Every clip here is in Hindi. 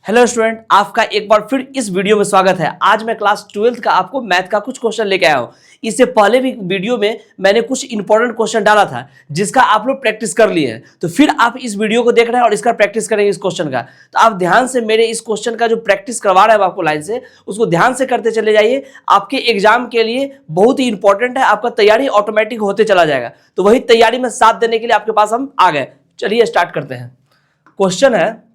हेलो स्टूडेंट, आपका एक बार फिर इस वीडियो में स्वागत है। आज मैं क्लास 12th का आपको मैथ का कुछ क्वेश्चन लेके आया हूँ। इससे पहले भी वीडियो में मैंने कुछ इंपॉर्टेंट क्वेश्चन डाला था जिसका आप लोग प्रैक्टिस कर लिए हैं। तो फिर आप इस वीडियो को देख रहे हैं और इसका प्रैक्टिस करेंगे इस क्वेश्चन का। तो आप ध्यान से मेरे इस क्वेश्चन का जो प्रैक्टिस करवा रहे हैं आपको लाइन से, उसको ध्यान से करते चले जाइए। आपके एग्जाम के लिए बहुत ही इंपॉर्टेंट है, आपका तैयारी ऑटोमेटिक होते चला जाएगा। तो वही तैयारी में साथ देने के लिए आपके पास हम आ गए। चलिए स्टार्ट करते हैं। क्वेश्चन है,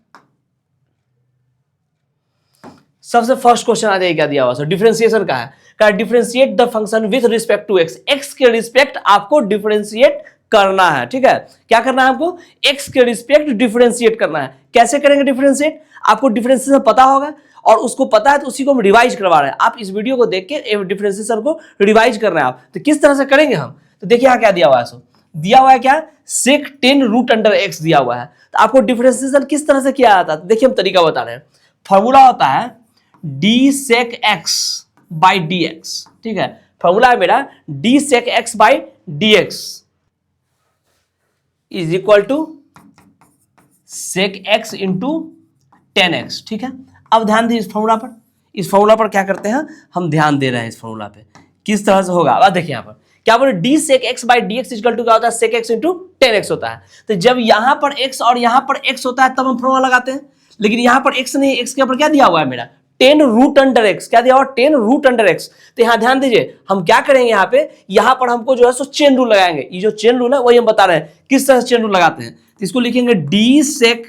सबसे फर्स्ट क्वेश्चन आ जाएगा, क्या दिया हुआ है डिफरेंशिएशन का है। Differentiate the function with respect to x. एक्स के रिस्पेक्ट आपको डिफरेंशिएट करना है। ठीक है, क्या करना है आपको? एक्स के रिस्पेक्ट डिफरेंशिएट करना है। कैसे करेंगे डिफरेंशिएट? आपको डिफरेंशिएशन पता होगा और उसको पता है तो उसी को हम रिवाइज करवा रहे हैं। आप इस वीडियो को देख के डिफरेंशिएशन को रिवाइज कर रहे हैं। आप तो किस तरह से करेंगे हम? तो देखिए यहाँ क्या दिया हुआ है। सो दिया हुआ है क्या? सेक 10 रूट अंडर एक्स दिया हुआ है। तो आपको डिफरेंशिएशन किस तरह से किया जाता है? देखिए हम तरीका बता रहे हैं। फॉर्मूला होता है d sec x by d x. ठीक है, फॉर्मूला है मेरा d sec x by d x is equal to sec x into 10x। ठीक है, अब ध्यान दीजिए इस फॉर्मूला पर। इस फॉर्मूला पर क्या करते हैं हम? ध्यान दे रहे हैं इस फॉर्मूला पे किस तरह से होगा। अब देखिए यहाँ पर क्या बोले, d sec x by d x equal to क्या होता है? सेक एक्स इंटू 10x होता है। तो जब यहां पर x और यहां पर x होता है तब हम फॉर्मूला लगाते हैं, लेकिन यहां पर x नहीं, x के ऊपर क्या दिया हुआ है मेरा? 10 रूट अंडर एक्स। क्या दिया हुआ? 10 रूट अंडर एक्स। तो यहां ध्यान दीजिए, हम क्या करेंगे यहाँ पे, यहां पर हमको जो है सो चेन रूल लगाएंगे। ये जो चेन रूल है वही हम बता रहे हैं किस तरह से चेन रूल लगाते हैं। तो इसको लिखेंगे डी सेक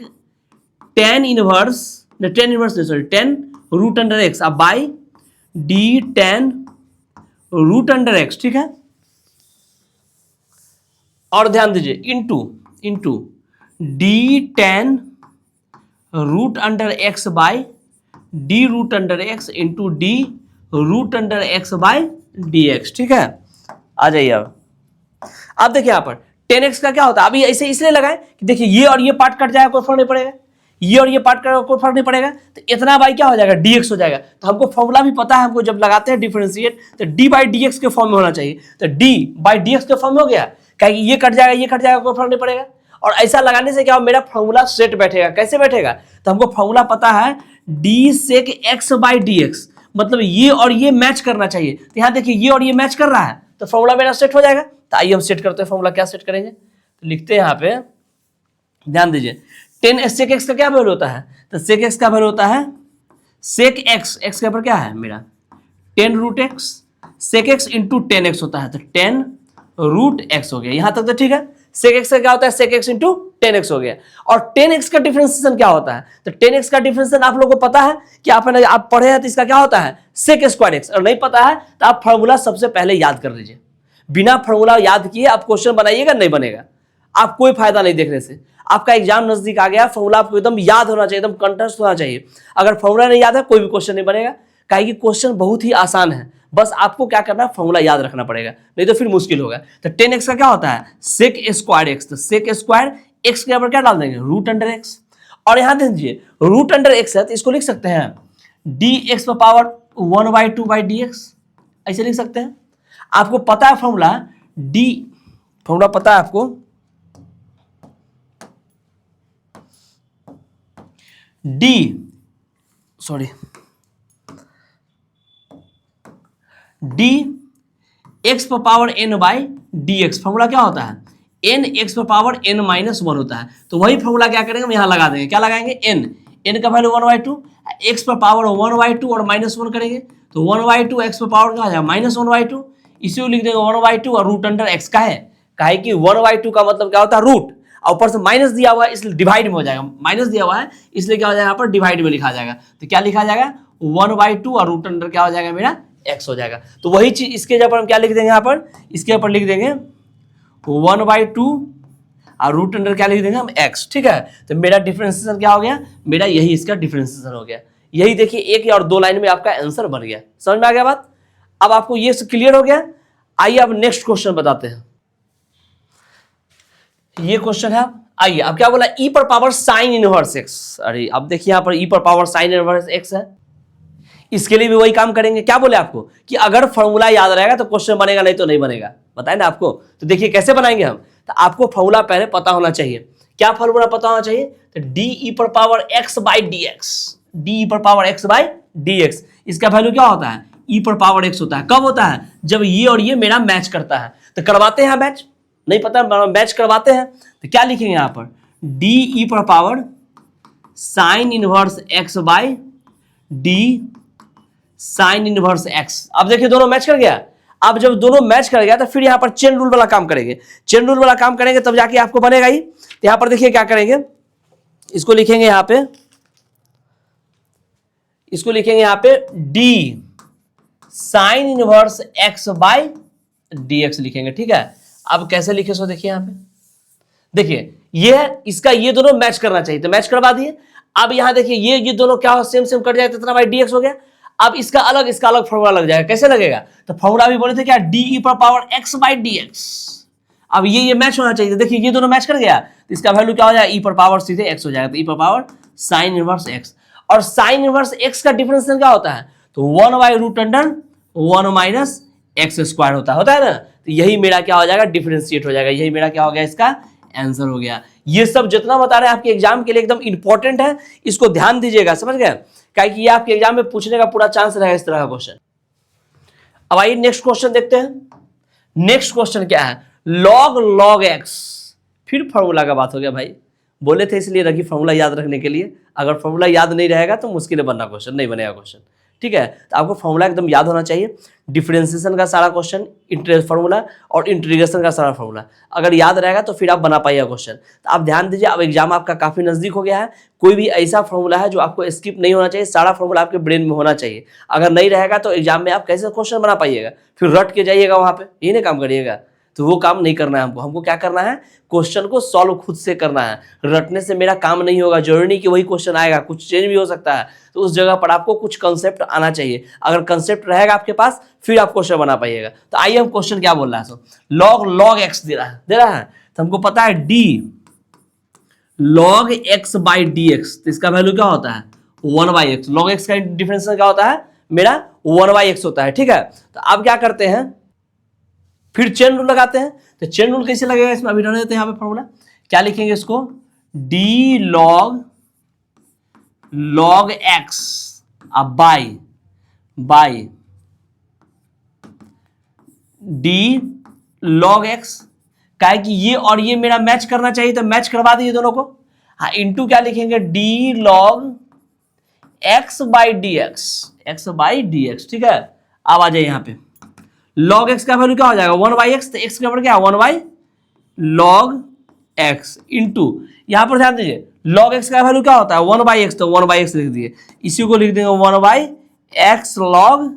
10 इनवर्स, 10 इनवर्स नहीं, सॉरी 10 रूट अंडर एक्स अब by d 10 root under x. ठीक है, और ध्यान दीजिए into d 10 root under x by d root under x into d root under x by d x. ठीक है, आ जाइए। अब देखिए यहाँ पर 10x का क्या होता है? अभी ऐसे इसलिए लगाएं कि देखिए ये और ये पार्ट कट जाएगा, कोई फर्क नहीं पड़ेगा। ये और ये पार्ट कट कोई फर्क नहीं पड़ेगा। तो इतना बाई क्या हो जाएगा? dx हो जाएगा। तो हमको फॉर्मूला भी पता है, हमको जब लगाते हैं डिफरेंशिएट तो d बाई dx के फॉर्म में होना चाहिए। तो d बाई dx के फॉर्म में हो गया, कहेंगे ये कट जाएगा, ये कट जाएगा, कोई फर्क नहीं पड़ेगा। और ऐसा लगाने से क्या हो, मेरा फॉर्मूला सेट बैठेगा। कैसे बैठेगा? तो हमको फॉर्मूला पता है d sec x by d x, मतलब ये और ये मैच करना चाहिए। तो यहाँ देखिए ये और ये मैच कर रहा है तो फॉर्मूला मेरा सेट हो जाएगा। तो आइए हम सेट करते हैं फॉर्मूला। क्या सेट करेंगे? तो लिखते हैं यहाँ पे, ध्यान दीजिए 10 सेक एक्स का क्या वैल्यू होता है? तो सेक एक्स का वैल्यू होता है सेक एक्स, एक्स के ऊपर क्या है मेरा 10 root x, sec x into 10x होता है। तो 10 रूट एक्स हो गया। यहां तक तो ठीक है। सेक एक्स का क्या होता है? सेक एक्स इंटू 10x हो गया। और 10x का डिफरेंशिएशन क्या होता है? तो 10x का डिफरेंशिएशन आप लोगों को पता है कि आप पढ़े हैं, तो इसका क्या होता है? Sec square x. और नहीं पता है तो आप फॉर्मूला सबसे पहले याद कर लीजिए। बिना फॉर्मूला याद किए आप क्वेश्चन बनाइएगा, नहीं बनेगा। आप कोई फायदा नहीं देखने से। आपका एग्जाम नजदीक आ गया, फॉर्मूला आपको एकदम याद होना चाहिए, एकदम कंठस्थ होना चाहिए। अगर फॉर्मूला नहीं याद है कोई भी क्वेश्चन नहीं बनेगा, काहे कि क्वेश्चन बहुत ही आसान है। बस आपको क्या करना है, फॉर्मूला याद रखना पड़ेगा, नहीं तो फिर मुश्किल होगा। तो 10x का क्या होता है? Sec square x. तो सेक स्क्वायर एक्स के ऊपर क्या डाल देंगे? Root under x. और यहां दीजिए रूट अंडर एक्स है तो इसको लिख सकते हैं D x power 1/2 by d x, ऐसे लिख सकते हैं। आपको पता है फॉर्मूला डी, फॉर्मूला पता है आपको डी, सॉरी डी एक्स पर power n by d x. Formula क्या होता है? एन एक्स पर पावर एन माइनस 1 होता है। तो वही फॉर्मूला क्या करेंगे हम यहाँ लगा देंगे। क्या लगाएंगे? एन का वैल्यू 1/2, एक्स पर पावर 1/2 और -1 करेंगे तो 1/2 एक्स पर पावर क्या हो जाएगा? -1/2। इसी को लिख देंगे 1/2 और रूट अंडर एक्स का है। काहे कि 1/2 का मतलब क्या होता है? रूट, और ऊपर से माइनस दिया हुआ है इसलिए डिवाइड में हो जाएगा। माइनस दिया हुआ है इसलिए क्या हो जाएगा? यहाँ पर डिवाइड में लिखा जाएगा। तो क्या लिखा जाएगा? 1/2 और रूट अंडर क्या हो जाएगा मेरा? एक्स हो जाएगा। तो वही चीज इसके ऊपर हम क्या लिख देंगे? यहाँ पर इसके ऊपर लिख देंगे 1/2 और रूट अंडर क्या लिख देंगे हम? एक्स। ठीक है, तो मेरा डिफरेंशिएशन क्या हो गया? मेरा यही इसका डिफरेंशिएशन हो गया। यही देखिए एक और दो लाइन में आपका आंसर बन गया। समझ में आ गया बात? अब आपको ये क्लियर हो गया। आइए अब नेक्स्ट क्वेश्चन बताते हैं। ये क्वेश्चन है, आइए अब क्या बोला? ई पर पावर साइन इनवर्स एक्स। अरे अब देखिए यहाँ पर ई पर पावर साइन इनवर्स एक्स है। इसके लिए भी वही काम करेंगे। क्या बोले आपको कि अगर फॉर्मूला याद रहेगा तो क्वेश्चन बनेगा, नहीं तो नहीं बनेगा। बताए ना आपको। तो देखिए कैसे बनाएंगे हम। तो आपको फॉर्मूला पहले पता होना चाहिए। क्या फॉर्मूला पता होना चाहिए? तो डी ई पर power x by d x. D e पर power x by d x. इसका वैल्यू क्या होता है, ई पर पावर एक्स होता है। कब होता है, जब ये और ये मेरा मैच करता है। तो करवाते हैं मैच, नहीं पता मैच करवाते हैं तो क्या लिखेंगे यहां पर, डी ई पर power sine inverse x by d sign inverse x. अब देखिए दोनों मैच कर गया। अब जब दोनों मैच कर गया तो फिर यहां पर चेन रूल वाला काम करेंगे। चेन रूल वाला काम करेंगे तब जाके आपको बनेगा ही। तो यहां पर देखिए क्या करेंगे, इसको लिखेंगे यहां पे, इसको लिखेंगे यहां पे D sign inverse x by d x लिखेंगे। ठीक है, अब कैसे लिखे सो देखिए यहां पे, देखिए ये इसका ये दोनों मैच करना चाहिए तो मैच करवा दिए। अब यहां देखिए ये दोनों क्या हो, सेम सेम कट जाए तो इतना बाई डी एक्स हो गया। अब इसका अलग फॉर्मूला लग जाएगा। कैसे लगेगा, तो फॉर्मूला भी बोले थे क्या, डी ई पर power x by d x. अब ये मैच होना चाहिए। देखिए ये दोनों मैच कर गया तो इसका वैल्यू क्या हो जाएगा, ई पर पावर सीधे एक्स हो जाएगा। तो ई पर पावर साइन इनवर्स एक्स, और साइन इनवर्स एक्स का डिफरेंशियल क्या होता है, तो 1 by root under 1 minus x square होता है ना। तो यही मेरा क्या हो जाएगा, डिफरेंशिएट हो जाएगा। यही मेरा क्या हो गया, इसका आंसर हो गया। ये सब जितना बता रहे हैं आपके एग्जाम के लिए एकदम इंपॉर्टेंट है, इसको ध्यान दीजिएगा, समझ गए, क्योंकि ये आपके एग्जाम में पूछने का पूरा चांस रहेगा इस तरह का क्वेश्चन। अब आइए नेक्स्ट क्वेश्चन देखते हैं। नेक्स्ट क्वेश्चन क्या है, log x। फिर फॉर्मूला का बात हो गया भाई, बोले थे इसलिए रखी फॉर्मूला याद रखने के लिए। अगर फॉर्मूला याद नहीं रहेगा तो मुश्किल है बनना, क्वेश्चन नहीं बनेगा क्वेश्चन। ठीक है, तो आपको फॉर्मूला एकदम याद होना चाहिए। डिफरेंशिएशन का सारा क्वेश्चन, इंटीग्रेशन फॉर्मूला और इंटीग्रेशन का सारा फॉर्मूला अगर याद रहेगा तो फिर आप बना पाइएगा क्वेश्चन। तो आप ध्यान दीजिए, अब एग्जाम आपका काफी नजदीक हो गया है। कोई भी ऐसा फॉर्मूला है जो आपको स्किप नहीं होना चाहिए, सारा फॉर्मूला आपके ब्रेन में होना चाहिए। अगर नहीं रहेगा तो एग्जाम में आप कैसे क्वेश्चन बना पाइएगा, फिर रट के जाइएगा वहां पे, यही ना काम करिएगा। तो वो काम नहीं करना है हमको। हमको क्या करना है, क्वेश्चन को सॉल्व खुद से करना है। रटने से मेरा काम नहीं होगा। जरूरी नहीं कि वही क्वेश्चन आएगा, कुछ चेंज भी हो सकता है। तो उस जगह पर आपको कुछ कंसेप्ट आना चाहिए। अगर कंसेप्ट रहेगा आपके पास फिर आप क्वेश्चन बना पाइएगा। तो आइए हम क्वेश्चन क्या बोल रहा है, लॉग एक्स दे रहा है तो हमको पता है D log x by d x. तो इसका वैल्यू क्या होता है, 1 बाई एक्स। लॉग एक्स का डिफरेंस क्या होता है, मेरा 1 बाई एक्स होता है। ठीक है, तो अब क्या करते हैं, फिर चेन रूल लगाते हैं। तो चेन रूल कैसे लगेगा, इसमें अभी रहने देते हैं। यहाँ पे फॉर्मूला क्या लिखेंगे, इसको डी लॉग एक्स अब बाई डी लॉग एक्स। क्या है कि ये और ये मेरा मैच करना चाहिए तो मैच करवा दीजिए दोनों को। हाँ, इंटू क्या लिखेंगे, D log x by d x. ठीक है, अब आ जाए यहाँ पे log x का वैल्यू क्या हो जाएगा, 1 बाई एक्स। तो x के ऊपर क्या है, 1 बाई log x इंटू, यहां पर ध्यान दीजिए log x का वैल्यू क्या होता है, 1 बाई एक्स। तो 1 बाई एक्स लिख दिए, इसी को लिख देंगे 1 बाई एक्स log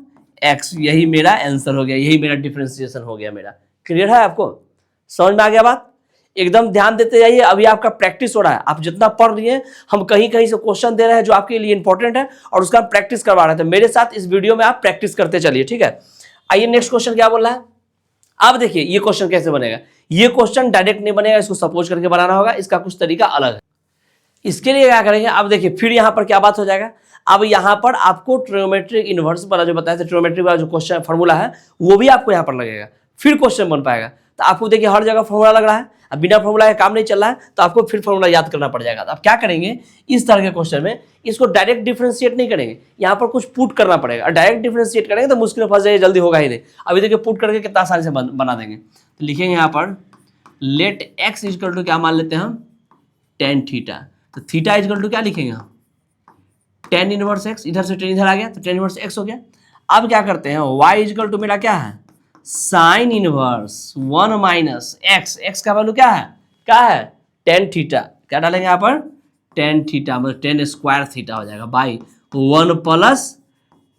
x। यही मेरा आंसर हो गया, यही मेरा डिफरेंशिएशन हो गया मेरा। क्लियर है, आपको समझ में आ गया बात। एकदम ध्यान देते जाइए, अभी आपका प्रैक्टिस हो रहा है। आप जितना पढ़ रही हैं, हम कहीं कहीं से क्वेश्चन दे रहे हैं जो आपके लिए इंपॉर्टेंट है और उसका प्रैक्टिस करवा रहे थे। मेरे साथ इस वीडियो में आप प्रैक्टिस करते चलिए। ठीक है, आइए नेक्स्ट क्वेश्चन क्या बोल रहा है। अब देखिए ये क्वेश्चन कैसे बनेगा। ये क्वेश्चन डायरेक्ट नहीं बनेगा, इसको सपोज करके बनाना होगा। इसका कुछ तरीका अलग है। इसके लिए क्या करेंगे, अब देखिए फिर यहां पर क्या बात हो जाएगा। अब यहां पर आपको ट्रिग्नोमेट्रिक इनवर्स वाला जो बताया था, ट्रिग्नोमेट्रिक वाला जो क्वेश्चन फॉर्मूला है वो भी आपको यहां पर लगेगा, फिर क्वेश्चन बन पाएगा। तो आपको देखिए हर जगह फॉर्मूला लग रहा है, अब बिना फॉर्मूला का काम नहीं चल रहा है, तो आपको फिर फॉर्मूला याद करना पड़ जाएगा। तो आप क्या करेंगे, इस तरह के क्वेश्चन में इसको डायरेक्ट डिफरेंशिएट नहीं करेंगे, यहाँ पर कुछ पुट करना पड़ेगा। और डायरेक्ट डिफरेंशिएट करेंगे तो मुश्किल में फंस जाएगा, जल्दी होगा ही नहीं। अभी देखिए पुट करके कितना आसानी से बना देंगे। तो लिखेंगे यहाँ पर लेट एक्स इजकल टू क्या मान लेते हैं हम, टेन थीटा। तो थीटा इजकल टू क्या लिखेंगे हम, टेन इनवर्स एक्स। इधर से टेन इधर आ गया तो टेन इनवर्स एक्स हो गया। अब क्या करते हैं, वाई इजकल टू मेरा क्या है, sine inverse 1 minus x. X का वैल्यू क्या है टेन थीटा। क्या डालेंगे यहाँ पर, टेन थीटा, मतलब टेन स्क्वायर थीटा हो जाएगा by 1 plus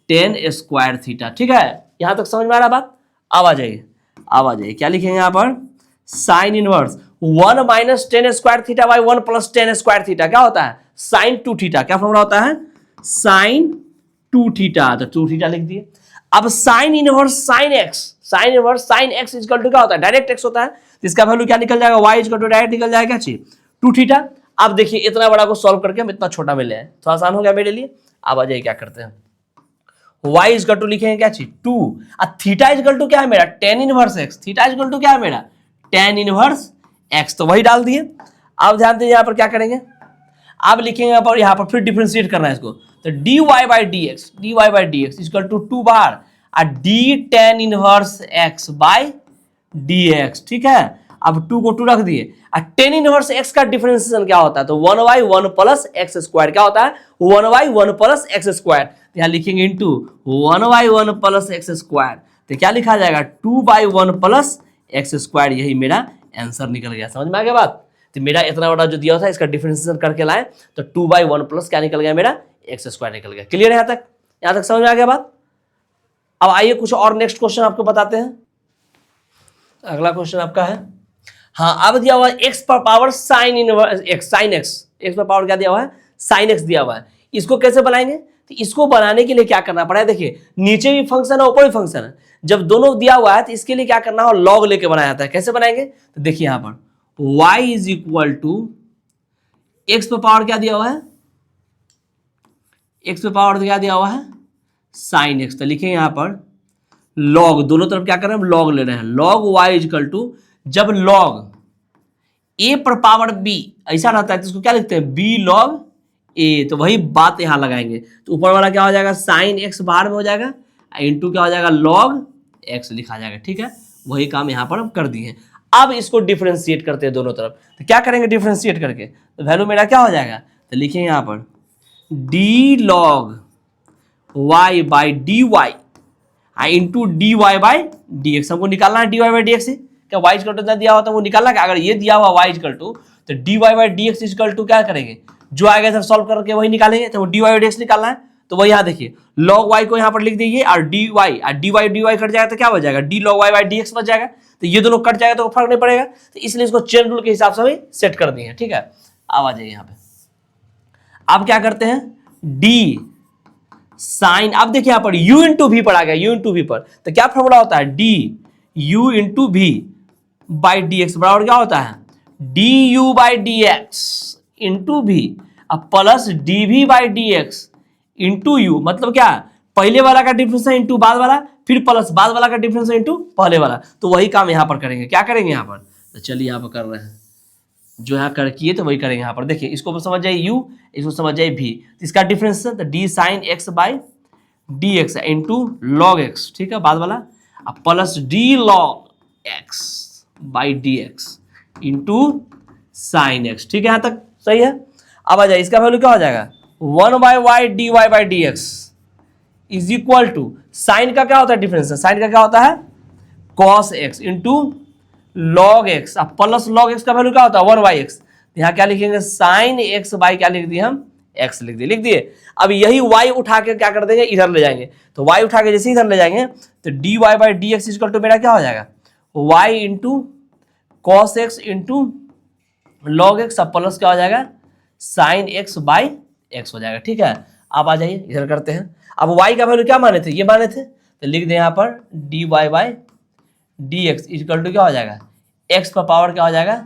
ten square theta. ठीक है, यहां तक समझ में आ रहा बात। अब आ जाइए क्या लिखेंगे यहाँ पर, sine inverse 1 minus ten square theta by 1 plus ten square theta क्या होता है, साइन 2 थीटा। क्या फॉर्मूला होता है, साइन 2 थीटा। तो 2 थीटा लिख दिए। अब sine inverse sine x is equal to क्या होता है, डायरेक्ट एक्स होता है। तो इसका वैल्यू क्या निकल जाएगा, वाई इजकल टू डायरेक्ट निकल जाएगा क्या चीज, 2 थीटा। अब देखिए इतना बड़ा को सॉल्व करके हम इतना छोटा में ले आए तो आसान हो गया मेरे लिए। अब आ जाइए क्या करते हैं, वाई इजकल टू लिखेंगे क्या चीज 2, और थीटा इजकल टू क्या है मेरा, tan inverse x. Theta is equal to क्या है मेरा, टेन इनवर्स एक्स। तो वही डाल दिए। अब ध्यान दीजिए यहाँ पर क्या करेंगे, अब लिखेंगे यहाँ पर फिर डिफ्रेंशिएट करना है इसको, तो dy by d x equal to 2 बार d tan inverse x by d x, ठीक है। अब 2 को 2 रख दिए, टेन इनवर्स एक्स का डिफरेंशिएशन क्या होता है, तो 1/1 प्लस एक्स स्क्वायर, क्या होता है 1/1 प्लस एक्स स्क्वायर, तो यहाँ लिखेंगे इंटू 1/1 प्लस एक्स स्क्वायर, तो क्या लिखा जाएगा 2/1 प्लस एक्स स्क्वायर, यही मेरा आंसर निकल गया। समझ में आ गया बात, तो मेरा इतना बड़ा जो दिया था इसका डिफरेंशिएशन करके लाए तो 2/1 प्लस क्या निकल गया मेरा एक्स स्क्वायर निकल गया। क्लियर है यहाँ तक समझ में आ गया बात। अब आइए कुछ और नेक्स्ट क्वेश्चन आपको बताते हैं। अगला क्वेश्चन आपका है, हाँ अब दिया हुआ है एक्स पर power sine inverse x, sine x पर पावर क्या दिया हुआ है साइन एक्स दिया हुआ है। इसको कैसे बनाएंगे, तो इसको बनाने के लिए क्या करना पड़ा है, देखिए नीचे भी फंक्शन है ऊपर भी फंक्शन है, जब दोनों दिया हुआ है तो इसके लिए क्या करना है लॉग लेके बनाया जाता है। कैसे बनाएंगे, तो देखिए यहाँ पर y is equal to x पर पावर क्या दिया हुआ है, एक्स पे पावर क्या दिया हुआ है साइन एक्स, तो लिखेंगे यहाँ पर लॉग, दोनों तरफ क्या कर रहे हैं हम लॉग ले रहे हैं, लॉग y इक्वल टू जब लॉग a पर पावर b ऐसा रहता है तो इसको क्या लिखते हैं b log a, तो वही बात यहाँ लगाएंगे, तो ऊपर वाला क्या हो जाएगा साइन एक्स बाहर में हो जाएगा इंटू क्या हो जाएगा log x लिखा जाएगा, ठीक है। वही काम यहाँ पर हम कर दिए। अब इसको डिफरेंशिएट करते हैं दोनों तरफ, तो क्या करेंगे डिफरेंशिएट करके, तो वैल्यू मेरा क्या हो जाएगा, तो लिखेंगे यहाँ पर d log y by d y into d y by d x, हमको निकालना है d y by d x, क्या वाई इक्वल टू दिया हुआ था वो निकालना है, अगर ये दिया हुआ वाई इक्वल टू तो d y by d x equal to क्या करेंगे जो आएगा सर सॉल्व करके वही निकालेंगे, तो d y by d x निकालना है, तो वही यहाँ देखिए log y को यहाँ पर लिख दीजिए और dy कट जाएगा तो क्या बच जाएगा d log y by d x बच जाएगा, तो ये दोनों कट जाएगा तो फर्क नहीं पड़ेगा, तो इसलिए इसको चेन रूल के हिसाब से हमें सेट कर दिए हैं, ठीक है। अब आ जाइए यहाँ पे, अब क्या करते हैं d साइन, अब देखिए यहाँ पर u इंटू वी पर आ गया, u इंटू वी पर, तो क्या फॉर्मूला होता है d u into v by d x बराबर क्या होता है d u by d x into v अब plus d v by d x into u, मतलब क्या पहले वाला का डिफरेंस है इंटू बाद वाला, फिर प्लस बाद वाला का डिफरेंस है इंटू पहले वाला, तो वही काम यहाँ पर करेंगे। क्या करेंगे यहाँ पर, तो चलिए यहाँ पर कर रहे हैं जो यहाँ कर किए तो वही करेंगे यहाँ पर, देखिए इसको समझ जाए u, इसको समझ जाए v, तो इसका डिफरेंस है तो d sine x by d x into log x, ठीक है बाद वाला, अब plus D log x by d x into sine x, ठीक है यहाँ तक सही है। अब आ जाए इसका वैल्यू क्या हो जाएगा 1/y dy by d x is equal to sine का क्या होता है डिफरेंस है, साइन का क्या होता है cos x into log x, अब प्लस लॉग एक्स का वैल्यू क्या होता है 1/x, यहाँ क्या लिखेंगे साइन एक्स बाई क्या लिख दिए हम x लिख दिए। अब यही y उठा के क्या कर देंगे इधर ले जाएंगे, तो y उठा के जैसे इधर ले जाएंगे तो dy by d x equal to मेरा क्या हो जाएगा y into cos x into log x, अब प्लस क्या हो जाएगा साइन एक्स बाई एक्स हो जाएगा, ठीक है। अब आ जाइए इधर करते हैं, अब y का वैल्यू क्या माने थे ये माने थे, तो लिख दें यहाँ पर dy by d x equal to क्या हो जाएगा x का पावर क्या हो जाएगा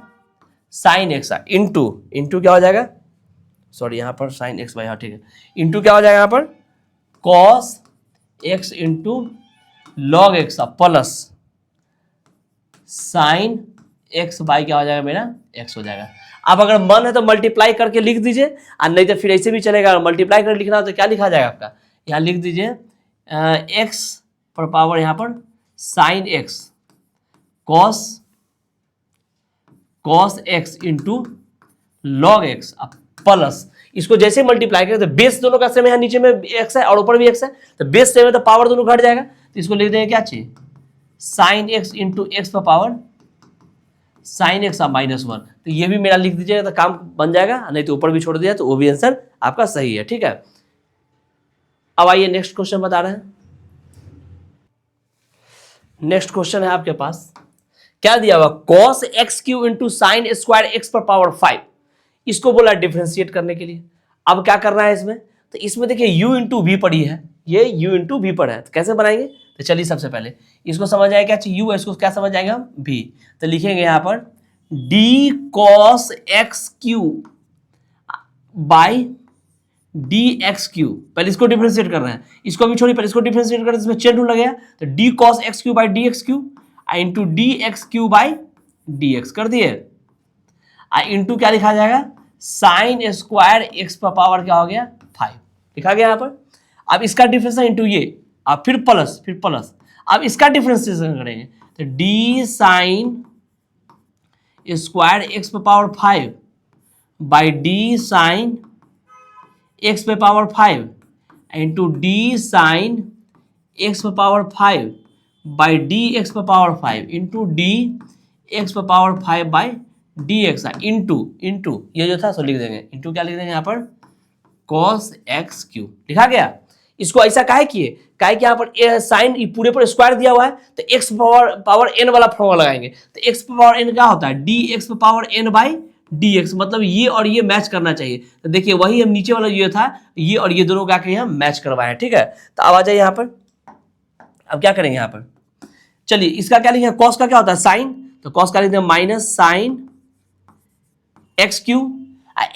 साइन एक्स इंटू क्या हो जाएगा, सॉरी यहाँ पर साइन एक्स बाई, हाँ ठीक है, इंटू क्या हो जाएगा यहाँ पर cos x into log x plus sine x by क्या हो जाएगा मेरा x हो जाएगा। अब अगर मन है तो मल्टीप्लाई करके लिख दीजिए और नहीं तो फिर ऐसे भी चलेगा, मल्टीप्लाई करके लिखना हो तो क्या लिखा जाएगा आपका, यहाँ लिख दीजिए x पर पावर यहाँ पर sine x cos x into log x plus, इसको जैसे मल्टीप्लाई करें तो बेस दोनों का सेम है, यहाँ नीचे में x है और ऊपर भी x है, तो बेस सेम है तो पावर दोनों घट जाएगा, तो इसको लिख देंगे क्या चाहिए साइन एक्स इंटू एक्स पर पावर साइन एक्स -1, तो ये भी मेरा लिख दीजिएगा तो काम बन जाएगा, नहीं तो ऊपर भी छोड़ दिया तो वो भी आंसर आपका सही है, ठीक है। अब आइए नेक्स्ट क्वेश्चन बता रहे हैं। नेक्स्ट क्वेश्चन है आपके पास, क्या दिया हुआ cos x Q into sine square x पर पावर 5, इसको बोला डिफरेंशिएट करने के लिए। अब क्या करना है इसमें, तो इसमें देखिए u इंटू वी पड़ी है, ये u इंटू वी पड़ा है, तो कैसे बनाएंगे, तो चलिए सबसे पहले इसको समझ आए क्या चाहिए u, इसको क्या समझ आएंगे हम v, तो लिखेंगे यहाँ पर d cos x Q by d x Q, पहले इसको डिफरेंशिएट करना है, इसको भी छोड़िए पहले इसको डिफरेंशिएट करना है, इसमें चेन रूल लगेगा, तो D cos x Q by d x Q into d x Q by d x कर दिए, इंटू क्या लिखा जाएगा साइन स्क्वायर एक्स पर पावर क्या हो गया 5 लिखा गया यहाँ पर। अब इसका डिफरेंशिएशन इंटू ये, अब फिर प्लस, अब इसका डिफरेंशिएशन करेंगे तो डी साइन स्क्वायर एक्स पर power 5 by d sine x पे power 5 into d sine x पे पावर 5 बाई डी एक्स पे पावर 5 इंटू डी एक्स पे power 5 by d x into ये जो था सो लिख देंगे, इंटू क्या लिख देंगे यहाँ पर cos एक्स क्यू लिखा गया। इसको ऐसा काहे किए, काहे कि यहाँ पर साइन पूरे पर स्क्वायर दिया हुआ है तो एक्स पावर एन वाला फॉर्मूला लगाएंगे तो एक्स पावर एन क्या होता है d x power n by d x, मतलब ये और ये मैच करना चाहिए। तो देखिए वही हम नीचे वाला ये था, ये और ये दोनों का के यहाँ मैच करवाए, ठीक है। तो अब आ जाइए यहाँ पर, अब क्या करेंगे यहाँ पर, चलिए इसका क्या लिखेंगे, कॉस का क्या होता है साइन, तो कॉस का लिखते हैं minus sine x Q.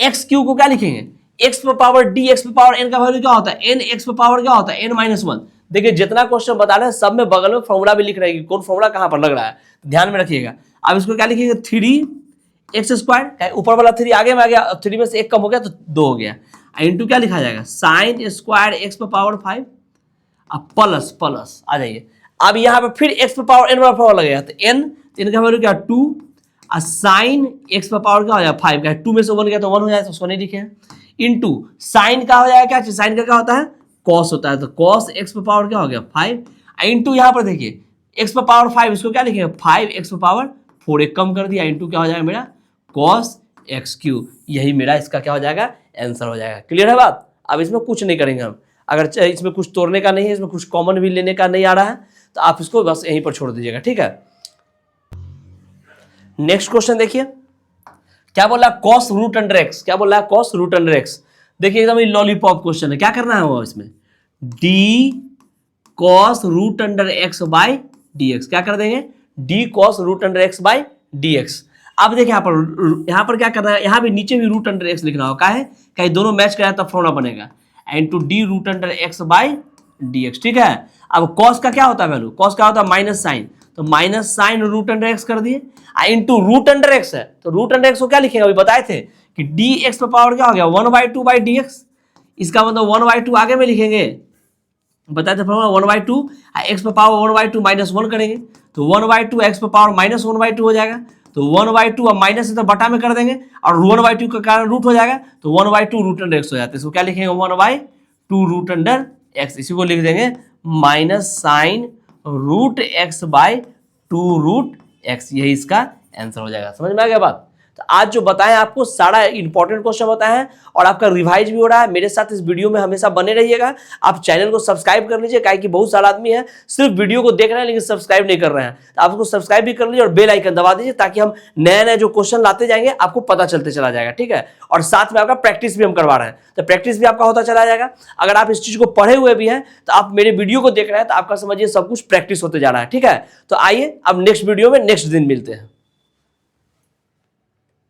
X Q को क्या लिखेंगे एक्स पर पावर डी एक्स पर पावर एन का वैल्यू क्या होता है एन एक्स पर पावर क्या होता है एन माइनस 1। देखिए जितना क्वेश्चन बता रहे हैं सब में बगल में फॉर्मूला भी लिख रहे हैं कि कौन फॉर्मूला कहाँ पर लग रहा है, ध्यान में रखिएगा। अब इसको क्या लिखेंगे 3x स्क्वायर, ऊपर वाला 3 आगे में आ गया, 3 में से 1 कम हो गया तो 2 हो गया, इंटू क्या लिखा जाएगा साइन स्क्वायर एक्स पर पावर 5, अब प्लस आ जाइए। अब यहाँ पे फिर एक्स पर पावर एन वाला फॉर्मूला लगेगा तो एन का वैल्यू क्या 2 और साइन एक्स पर पावर क्या हो जाएगा 5 का, 2 में से 1 गया तो 1 हो जाएगा, तो उसको नहीं लिखे इंटू साइन का हो जाएगा क्या, साइन का क्या होता है कॉस होता है, तो कॉस एक्स पर पावर क्या हो गया 5 इंटू यहाँ पर देखिए एक्स पर पावर 5, इसको क्या लिखेंगे 5 एक्स पर पावर 4, एक कम कर दिया इंटू क्या हो जाएगा मेरा कॉस एक्स क्यू, यही मेरा इसका क्या हो जाएगा आंसर हो जाएगा। क्लियर है बात। अब इसमें कुछ नहीं करेंगे हम, अगर इसमें कुछ तोड़ने का नहीं है, इसमें कुछ कॉमन भी लेने का नहीं आ रहा है तो आप इसको बस यहीं पर छोड़ दीजिएगा, ठीक है। नेक्स्ट क्वेश्चन देखिए क्या बोला कॉस रूट अंडर एक्स, क्या बोला कॉस रूट अंडर एक्स। देखिए एकदम लॉलीपॉप क्वेश्चन है, क्या करना है वो इसमें d cos root under x by d x, क्या कर देंगे d cos root under x by d x. अब देखिए यहाँ पर क्या करना है, यहाँ भी नीचे भी रूट अंडर एक्स लिखना होगा, है कहीं दोनों मैच कराए तब फॉर्मूला बनेगा into d root under x by d x, ठीक है। अब कॉस का क्या होता है वैल्यू, कॉस का होता है माइनस साइन, तो minus sine root under x कर दिए इंटू रूट अंडर एक्स है, तो रूट अंडर एक्स को क्या लिखेंगे अभी बताए थे कि डी एक्स पर पावर क्या हो गया 1/2 बाई डी एक्स, इसका मतलब 1/2 आगे में लिखेंगे, बताए थे 1/2 एक्स पर पावर 1/2 माइनस 1 करेंगे तो 1/2 एक्स पर पावर माइनस 1/2 हो जाएगा, तो 1/2 अब माइनस है तो बटा में कर देंगे और 1/2 का कारण रूट हो जाएगा तो 1/2 रूट अंडर एक्स हो जाता है। इसको क्या लिखेंगे 1/2 रूट अंडर एक्स, इसी को लिख देंगे minus sine root x by 2 root x, यही इसका आंसर हो जाएगा। समझ में आ गया बात। तो आज जो बताएं आपको सारा इंपॉर्टेंट क्वेश्चन बताए हैं और आपका रिवाइज भी हो रहा है, मेरे साथ इस वीडियो में हमेशा बने रहिएगा। आप चैनल को सब्सक्राइब कर लीजिए, काहे कि बहुत सारा आदमी है सिर्फ वीडियो को देख रहे हैं लेकिन सब्सक्राइब नहीं कर रहे हैं, तो आप उसको सब्सक्राइब भी कर लीजिए और बेल आइकन दबा दीजिए ताकि हम नए नए जो क्वेश्चन लाते जाएंगे आपको पता चलते चला जाएगा, ठीक है। और साथ में आपका प्रैक्टिस भी हम करवा रहे हैं, तो प्रैक्टिस भी आपका होता चला जाएगा। अगर आप इस चीज को पढ़े हुए भी हैं तो आप मेरे वीडियो को देख रहे हैं तो आपका समझिए सब कुछ प्रैक्टिस होते जा रहा है, ठीक है। तो आइए अब नेक्स्ट वीडियो में नेक्स्ट दिन मिलते हैं।